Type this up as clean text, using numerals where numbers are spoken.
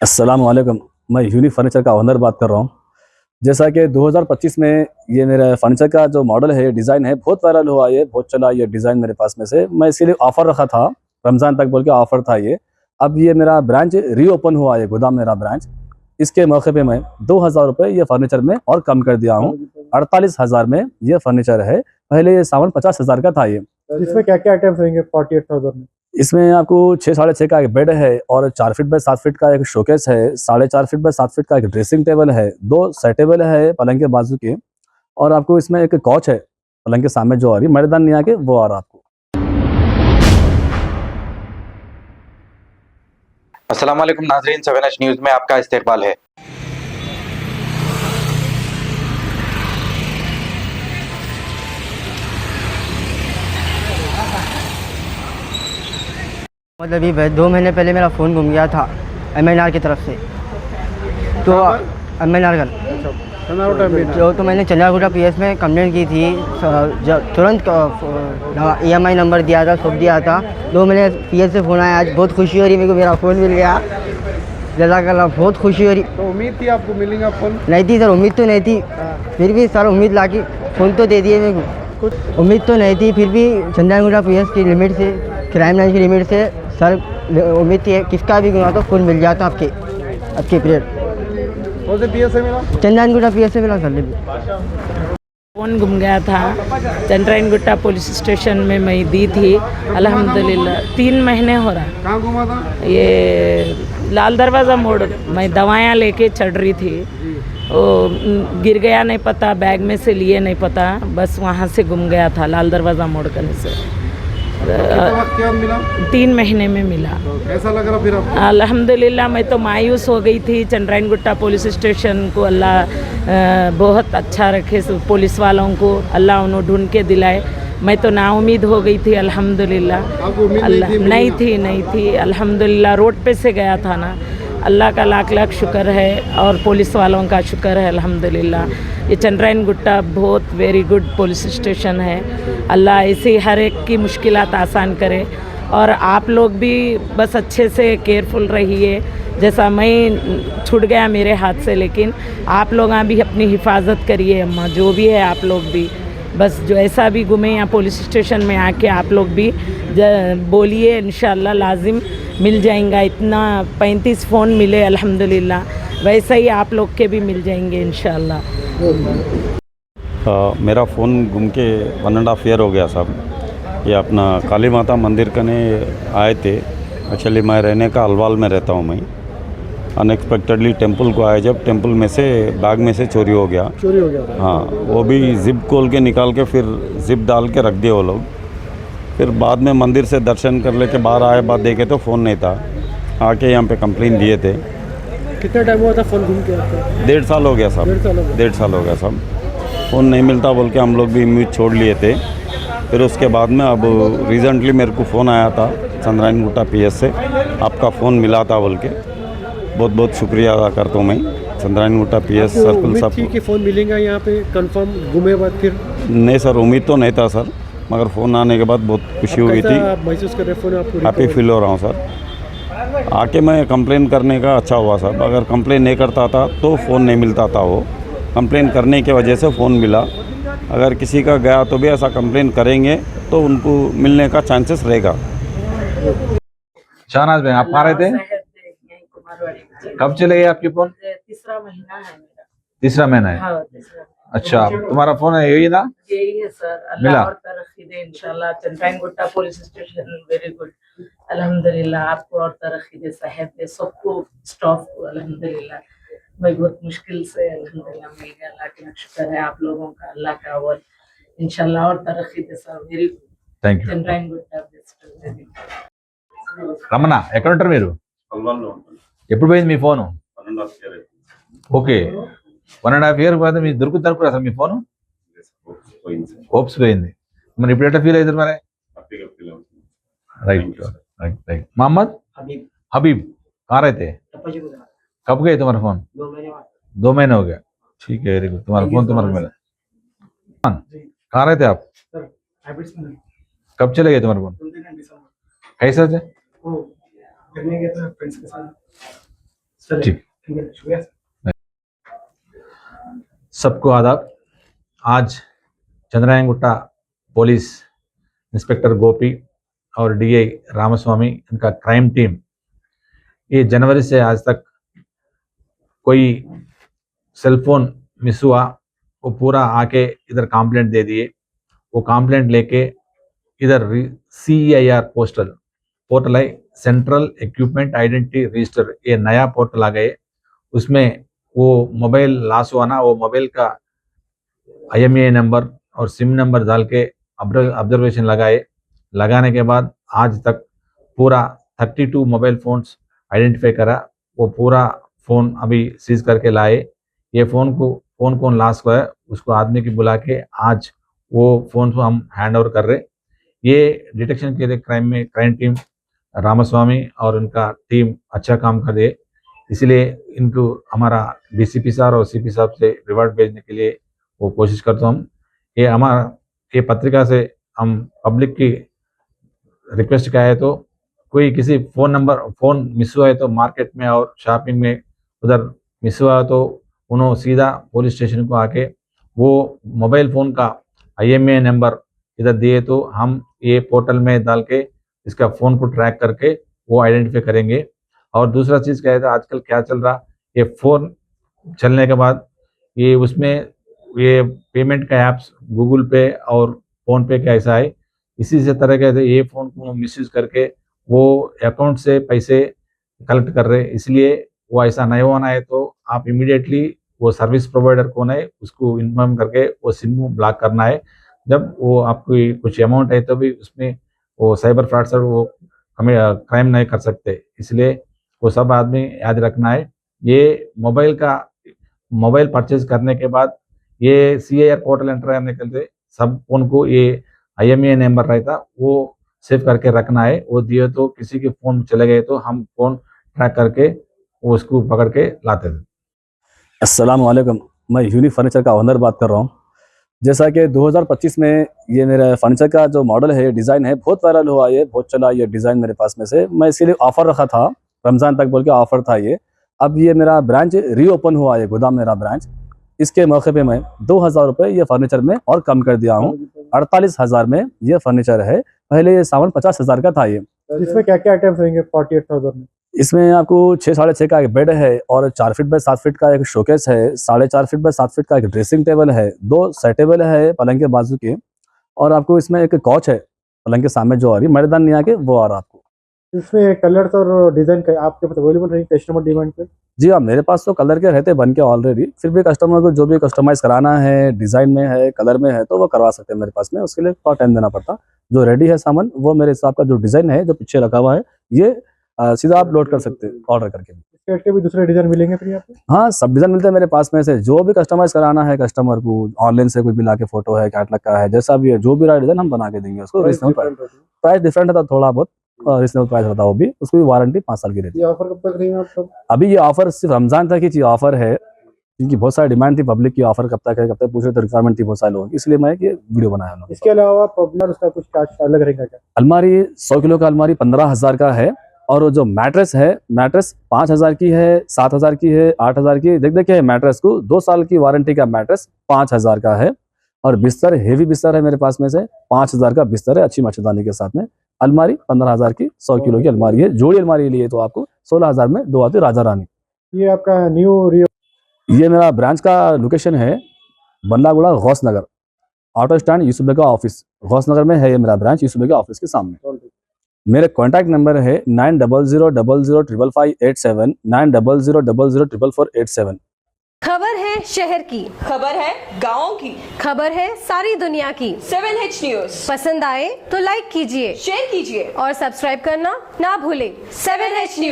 अस्सलाम वालेकुम। मैं यूनिक फर्नीचर का ओनर बात कर रहा हूँ। जैसा कि 2025 में ये मेरा फर्नीचर का जो मॉडल है, डिज़ाइन है, बहुत वायरल हुआ, ये बहुत चला ये डिज़ाइन मेरे पास में से। मैं इसीलिए ऑफ़र रखा था, रमज़ान तक बोल के ऑफ़र था ये। अब ये मेरा ब्रांच रीओपन हुआ है, गोदाम मेरा ब्रांच। इसके मौके पे मैं ₹2000 ये फर्नीचर में और कम कर दिया हूँ। 48,000 में ये फर्नीचर है। पहले ये सामान 50,000 का था ये। इसमें क्या क्या आइटम्स रहेंगे 48,000 में? इसमें आपको 6 साढ़े 6 का एक बेड है और 4 फीट बाय 7 फीट का एक शोकेस है, 4.5 फीट बाय 7 फीट का एक ड्रेसिंग टेबल है, 2 साइड टेबल है पलंग के बाजू के, और आपको इसमें एक कॉच है पलंग के सामने जो आ रही मर्दान नहीं आके वो आ रहा आपको। अस्सलाम वालेकुम नाज़रीन, 7H न्यूज़ में आपका इस्तकबाल है। मतलब ये 2 महीने पहले मेरा फ़ोन गुम गया था MNR की तरफ से। तो MNR तो मैंने चंद्रागुड़ा PS में कंप्लेंट की थी। तुरंत EMI नंबर दिया था, सब दिया था। 2 महीने PS से फ़ोन आया। आज बहुत खुशी हो रही मेरे को, मेरा फ़ोन मिल गया। जज़ाकल्लाह, बहुत खुशी हो रही। तो उम्मीद थी आपको मिलेगा फ़ोन? नहीं थी सर, उम्मीद तो नहीं थी। फिर भी सर उम्मीद ला के फ़ोन तो दे दिए मेरे को। कुछ उम्मीद तो नहीं थी, फिर भी चंद्रागुड़ा PS की लिमिट से, क्राइम लाइन की लिमिट से सर उम्मीद थी किसका भी गुना तो फ़ोन मिल जाता आपके पीरियड। कौन से PS से मिला? चंद्रागुड़ा PS से मिला सर। फ़ोन गुम गया था, चंद्रायनगुट्टा पुलिस स्टेशन में मैं दी थी। अल्हम्दुलिल्लाह 3 महीने हो रहा। कहाँ घुमा था? ये लाल दरवाज़ा मोड़ मैं दवाइयाँ लेके चढ़ रही थी, वो गिर गया नहीं पता, बैग में से लिए नहीं पता, बस वहाँ से गुम गया था लाल दरवाज़ा मोड़ करने से। क्या मिला? 3 महीने में मिला। तो कैसा लग रहा फिर आपको? अल्हम्दुलिल्लाह, मैं तो मायूस हो गई थी। चंद्रायनगुट्टा पुलिस स्टेशन को अल्लाह बहुत अच्छा रखे, पुलिस वालों को अल्लाह उन्हें ढूंढ के दिलाए। मैं तो नाउम्मीद हो गई थी। अल्हम्दुलिल्लाह अल्लाह नहीं थी अल्हम्दुलिल्लाह। रोड पे से गया था ना, अल्लाह का लाख लाख शुक्र है और पुलिस वालों का शुक्र है अल्हम्दुलिल्लाह। ये चंद्रायनगुट्टा बहुत वेरी गुड पुलिस स्टेशन है। अल्लाह ऐसे हर एक की मुश्किलात आसान करे और आप लोग भी बस अच्छे से केयरफुल रहिए। जैसा मैं छूट गया मेरे हाथ से, लेकिन आप लोग भी अपनी हिफाजत करिए। अम्मा जो भी है आप लोग भी बस जो ऐसा भी गुमे या पुलिस स्टेशन में आके आप लोग भी बोलिए, इंशाल्लाह लाजिम मिल जाएगा। इतना 35 फ़ोन मिले अल्हम्दुलिल्लाह, वैसे ही आप लोग के भी मिल जाएंगे इंशाल्लाह। मेरा फ़ोन गुम के 1.5 ईयर हो गया साहब। ये अपना काली माता मंदिर कने आए थे। एक्चुअली मैं रहने का अलवाल में रहता हूँ मैं। अनएक्सपेक्टेडली टेंपल को आए, जब टेंपल में से बैग में से चोरी हो गया। हाँ, वो भी जिप खोल के निकाल के फिर जिप डाल के रख दिए वो लोग। फिर बाद में मंदिर से दर्शन कर ले के बाहर आए, बाद देखे तो फ़ोन नहीं था। आके यहाँ पे कंप्लेन दिए थे। कितना टाइम हुआ था फ़ोन घूम के आपका? 1.5 साल हो गया साहब। 1.5 साल हो गया साहब। फ़ोन नहीं मिलता बोल के हम लोग भी उम्मीद छोड़ लिए थे। फिर उसके बाद में अब रिसेंटली मेरे को फ़ोन आया था चंद्रायनगुट्टा PS से, आपका फ़ोन मिला था बोल के। बहुत बहुत शुक्रिया अदा करता हूँ मैं चंद्रायनगुट्टा PS सर्कल साहब को। कि फ़ोन मिलेगा यहाँ पे कंफर्म घूमे बाद फिर? नहीं सर, उम्मीद तो नहीं था सर, मगर फ़ोन आने के बाद बहुत खुशी हुई थी। आप महसूस कर रहे फ़ोन आपको? हैप्पी फील हो रहा हूँ सर। आके मैं कंप्लेन करने का अच्छा हुआ साहब। अगर कंप्लेन नहीं करता था तो फ़ोन नहीं मिलता था। वो कंप्लेन करने की वजह से फ़ोन मिला। अगर किसी का गया तो भी ऐसा कंप्लेन करेंगे तो उनको मिलने का चांसेस रहेगा। शाहनाज भाई, आप कहाँ रहे थे? कब चले गए आपके फोन? 3रा महीना है मेरा। 3रा महीना है? हाँ, 3रा। अच्छा, तुम्हारा फोन है यही ना? यही है सर। मिला? अल्लाह और तरक्की दे इंशाल्लाह। Chandrayangutta police station very good अल्हम्दुलिल्लाह। आपको और तरक्की दे, सेहत दे, सबको स्टाफ को अल्हम्दुलिल्लाह। मैं बहुत मुश्किल से अल्हम्दुलिल्लाह मिल गया। अल्लाह का शुक्र है आप लोगों का, अल्लाह का। और इंशाल्लाह और तरक्की दे sir. Very good. Thank you. Chandrayangutta best. Ramana, ఎక్కడ ఉంటారు మీరు? ఎప్పుడు పోయింది మీ ఫోను? ఓకే, 1.5 ఇయర్ పోతే మీరు దొరుకుతారు అసలు మీ ఫోను? హోప్స్ పోయింది. మరి ఇప్పుడు ఎట్లా ఫీల్ అవుతారు మరి? Right right right. Mohammad Habib, कहाँ रहते? कब गए तुम्हारा फोन? 2 महीने हो गया। ठीक है, वेरी गुड। तुम्हारा फोन तुम्हारा मिला। कहाँ रहते आप? कब चले गए तुम्हारा फोन? कैसे थे? ठीक, सबको आदाब। आज चंद्रायन गुट्टा पुलिस इंस्पेक्टर गोपी और डीआई रामस्वामी, इनका क्राइम टीम, ये जनवरी से आज तक कोई सेलफोन मिस हुआ वो पूरा आके इधर कंप्लेंट दे दिए। वो कंप्लेंट लेके इधर CEIR पोर्टल है, सेंट्रल इक्विपमेंट आइडेंटिटी रजिस्टर, ये नया पोर्टल आ गए। उसमें वो मोबाइल लॉस हुआ ना, वो मोबाइल का IMEI नंबर और सिम नंबर डाल के ऑब्जर्वेशन लगाने के बाद आज तक पूरा 32 मोबाइल फ़ोन्स आइडेंटिफाई करा। वो पूरा फ़ोन अभी सीज करके लाए। ये फ़ोन कौन लॉस हुआ है उसको आदमी की बुला के आज वो फ़ोन को हम हैंड ओवर कर रहे। ये डिटेक्शन के लिए क्राइम टीम रामास्वामी और उनका टीम अच्छा काम कर रही है, इसलिए इनको हमारा DCP साहब और CP साहब से रिवार्ड भेजने के लिए वो कोशिश करता हूँ। ये पत्रिका से हम पब्लिक की रिक्वेस्ट क्या है, तो कोई किसी फ़ोन मिस हुआ है तो मार्केट में और शॉपिंग में उधर मिस हुआ तो उन्होंने सीधा पुलिस स्टेशन को आके वो मोबाइल फ़ोन का IMEI नंबर इधर दिए तो हम ये पोर्टल में डाल के इसका फ़ोन को ट्रैक करके वो आइडेंटिफाई करेंगे। और दूसरा चीज़ क्या है, तो आजकल क्या चल रहा, ये फ़ोन चलने के बाद ये उसमें ये पेमेंट का ऐप्स गूगल पे और फ़ोन पे का ऐसा है, इसी से तरह के ये फ़ोन को मिसयूज़ करके वो अकाउंट से पैसे कलेक्ट कर रहे। इसलिए वो ऐसा नहीं होना है तो आप इमीडिएटली वो सर्विस प्रोवाइडर कौन है उसको इन्फॉर्म करके वो सिम ब्लॉक करना है। जब वो आपको कुछ अमाउंट है तो भी उसमें वो साइबर फ्रॉडस्टर वो क्राइम नहीं कर सकते, इसलिए वो सब आदमी याद रखना है। ये मोबाइल परचेज करने के बाद ये CIR पोर्टल एंटर करने के लिए सब फ़ोन को ये IMEI नंबर रहता वो सेव करके रखना है। वो दिए तो किसी के फ़ोन चले गए तो हम फ़ोन ट्रैक करके वो उसको पकड़ के लाते थे। अस्सलाम वालेकुम, मैं यूनिक फर्नीचर का ओनर बात कर रहा हूँ। जैसा कि 2025 में ये मेरा फर्नीचर का जो मॉडल है, डिज़ाइन है, बहुत वायरल हुआ, ये बहुत चला ये डिज़ाइन मेरे पास में से। मैं इसीलिए ऑफ़र रखा था, रमज़ान तक बोल के ऑफ़र था ये। अब ये मेरा ब्रांच रीओपन हुआ है, गोदाम मेरा ब्रांच। इसके मौके पे मैं 2000 रुपये ये फर्नीचर में और कम कर दिया हूँ। 48,000 में ये फर्नीचर है, पहले ये सामान 50,000 का था। ये इसमें क्या क्या आइटम्स रहेंगे 48,000 में? इसमें आपको 6 साढ़े 6 का एक बेड है और 4 फीट बाय 7 फीट का एक शोकेस है, 4.5 फीट बाय 7 फीट का एक ड्रेसिंग टेबल है, 2 सेट टेबल है पलंग के बाजू के, और आपको इसमें एक कॉच है पलंग के सामने जो आ रही, मर्दान नहीं आके वो आ रहा आपको। इसमें कलर्स और डिजाइन का आपके पास अवेलेबल रहेंगे कस्टमर डिमांड पे? जी हाँ, मेरे पास तो कलर के रहते बन के ऑलरेडी, फिर भी कस्टमर को जो भी कस्टमाइज कराना है, डिज़ाइन में है, कलर में है, तो वो करवा सकते हैं मेरे पास में। उसके लिए थोड़ा टाइम देना पड़ता। जो रेडी है सामान वो मेरे हिसाब का जो डिज़ाइन है जो पीछे रखा हुआ है, ये सीधा आप लोड कर सकते हैं ऑर्डर करके। इसके हट के भी दूसरे डिजाइन मिलेंगे फिर यहाँ पे? हाँ, सब डिज़ाइन मिलते हैं मेरे पास में से। जो भी कस्टमाइज कराना है कस्टमर को, ऑनलाइन से कोई भी ला के फोटो है, कैटलॉग का है, जैसा भी है, जो भी रहा डिज़ाइन हम बना के देंगे उसको। रिजनेबल प्राइस डिफरेंट है थोड़ा बहुत, रिजनेबल प्राइस होता है वो भी। उसकी भी वारंटी 5 साल की रहती है। ये ऑफर कब तक रहेगा आपका? अभी ये ऑफर सिर्फ रमजान तक ही ऑफर है, क्योंकि बहुत सारी डिमांड थी पब्लिक की, ऑफर कब तक है कब तक पूछ रहे, तो रिक्वायरमेंट थी बहुत सारे लोगों की, इसलिए मैं ये वीडियो बनाया हूँ। इसके अलावा पॉपुलर उसका कुछ चार्ज अलग रहेगा क्या? अलमारी 100 किलो का अलमारी 15,000 का है, और जो मैट्रेस है, मैट्रेस 5,000 की है, 7,000 की है, 8,000 की। देखिए मैट्रेस को 2 साल की वारंटी का मैट्रेस 5,000 का है। और बिस्तर, हेवी बिस्तर है मेरे पास में से 5,000 का बिस्तर है, अच्छी मच्छरदानी के साथ में। अलमारी 15,000 की 100 किलो की अलमारी है। जोड़ी अलमारी लिए तो आपको 16,000 में 2 आती राजा रानी। ये आपका ये मेरा ब्रांच का लोकेशन है बल्लागुड़ा गौस नगर, ऑटो स्टैंड यूसुफ बेगा ऑफिस, गौस नगर में है ये मेरा ब्रांच, यूसुफ बेगा ऑफिस के सामने। मेरे कॉन्टैक्ट नंबर है 9000005587, 9000004487। खबर है शहर की, खबर है गाँव की, खबर है सारी दुनिया की। 7H न्यूज पसंद आए तो लाइक कीजिए, शेयर कीजिए और सब्सक्राइब करना ना भूलें। 7H news.